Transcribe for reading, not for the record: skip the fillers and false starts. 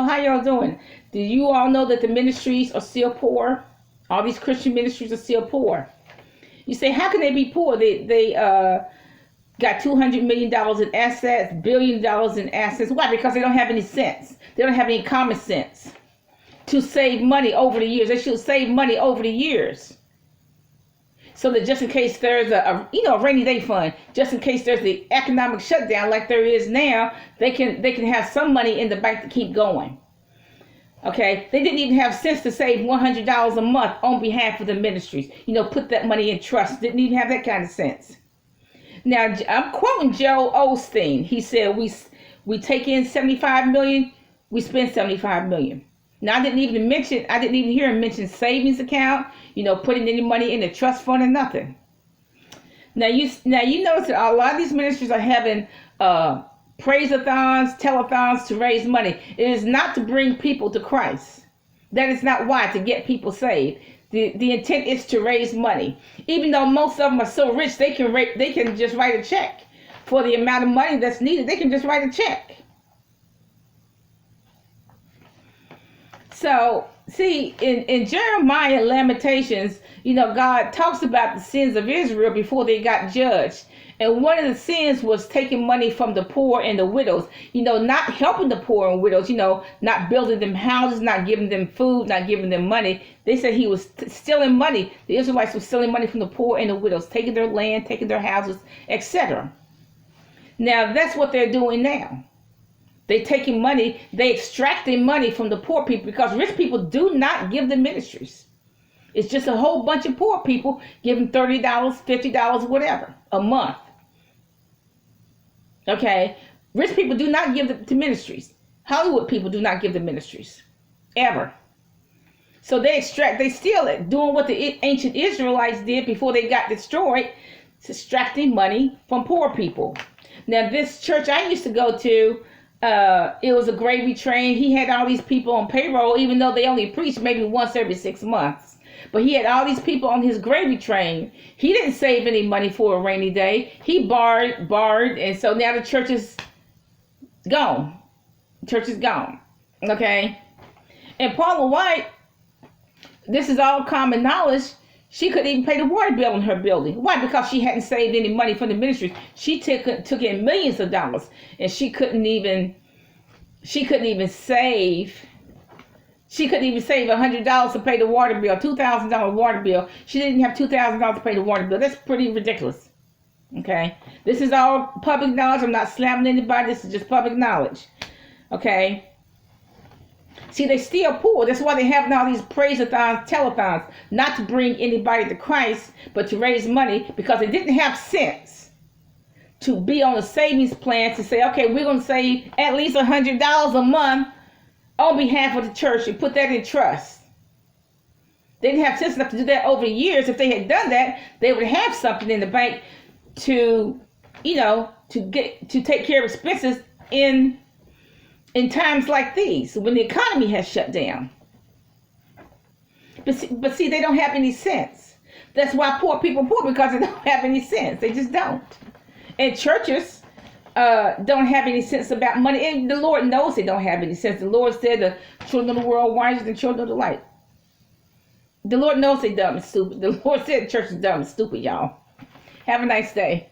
how y'all doing? Do you all know that the ministries are still poor? All these Christian ministries are still poor. You say, how can they be poor? They got $200 million in assets, $1 billion in assets. Why? Because they don't have any sense. They don't have any common sense to save money over the years. They should save money over the years, so that just in case there's a rainy day fund, just in case there's the economic shutdown like there is now, they can have some money in the bank to keep going. Okay, they didn't even have sense to save $100 a month on behalf of the ministries. Put that money in trust. Didn't even have that kind of sense. Now, I'm quoting Joe Osteen. He said, we take in $75 million, we spend $75 million. Now, I didn't even hear him mention savings account, putting any money in the trust fund or nothing. Now you notice that a lot of these ministries are having praise-a-thons, telethons to raise money. It is not to bring people to Christ. That is not why, to get people saved. The intent is to raise money. Even though most of them are so rich, they can just write a check for the amount of money that's needed. They can just write a check. So, see, in Jeremiah and Lamentations, God talks about the sins of Israel before they got judged. And one of the sins was taking money from the poor and the widows, not helping the poor and widows, not building them houses, not giving them food, not giving them money. They said he was stealing money. The Israelites were stealing money from the poor and the widows, taking their land, taking their houses, etc. Now, that's what they're doing now. They taking money, they extracting money from the poor people, because rich people do not give the ministries. It's just a whole bunch of poor people giving $30, $50, whatever, a month. Okay, rich people do not give to ministries. Hollywood people do not give the ministries, ever. So they steal it, doing what the ancient Israelites did before they got destroyed, extracting money from poor people. Now, this church I used to go to, it was a gravy train. He had all these people on payroll, even though they only preached maybe once every 6 months. But he had all these people on his gravy train. He didn't save any money for a rainy day. He borrowed, and so now the church is gone. The church is gone. Okay? And Paula White, this is all common knowledge, she couldn't even pay the water bill in her building. Why? Because she hadn't saved any money from the ministry. She took in millions of dollars, and she couldn't even save. She couldn't even save $100 to pay the water bill, $2,000 water bill. She didn't have $2,000 to pay the water bill. That's pretty ridiculous. Okay? This is all public knowledge. I'm not slamming anybody. This is just public knowledge. Okay? See, they still poor. That's why they have now these praise-a-thons, telethons, not to bring anybody to Christ, but to raise money, because they didn't have sense to be on a savings plan to say, okay, we're going to save at least $100 a month on behalf of the church and put that in trust. They didn't have sense enough to do that over the years. If they had done that, they would have something in the bank to take care of expenses in times like these, when the economy has shut down. But see, they don't have any sense. That's why poor people are poor, because they don't have any sense. They just don't. And churches don't have any sense about money. And the Lord knows they don't have any sense. The Lord said the children of the world are wiser than children of the light. The Lord knows they're dumb and stupid. The Lord said the church is dumb and stupid, y'all. Have a nice day.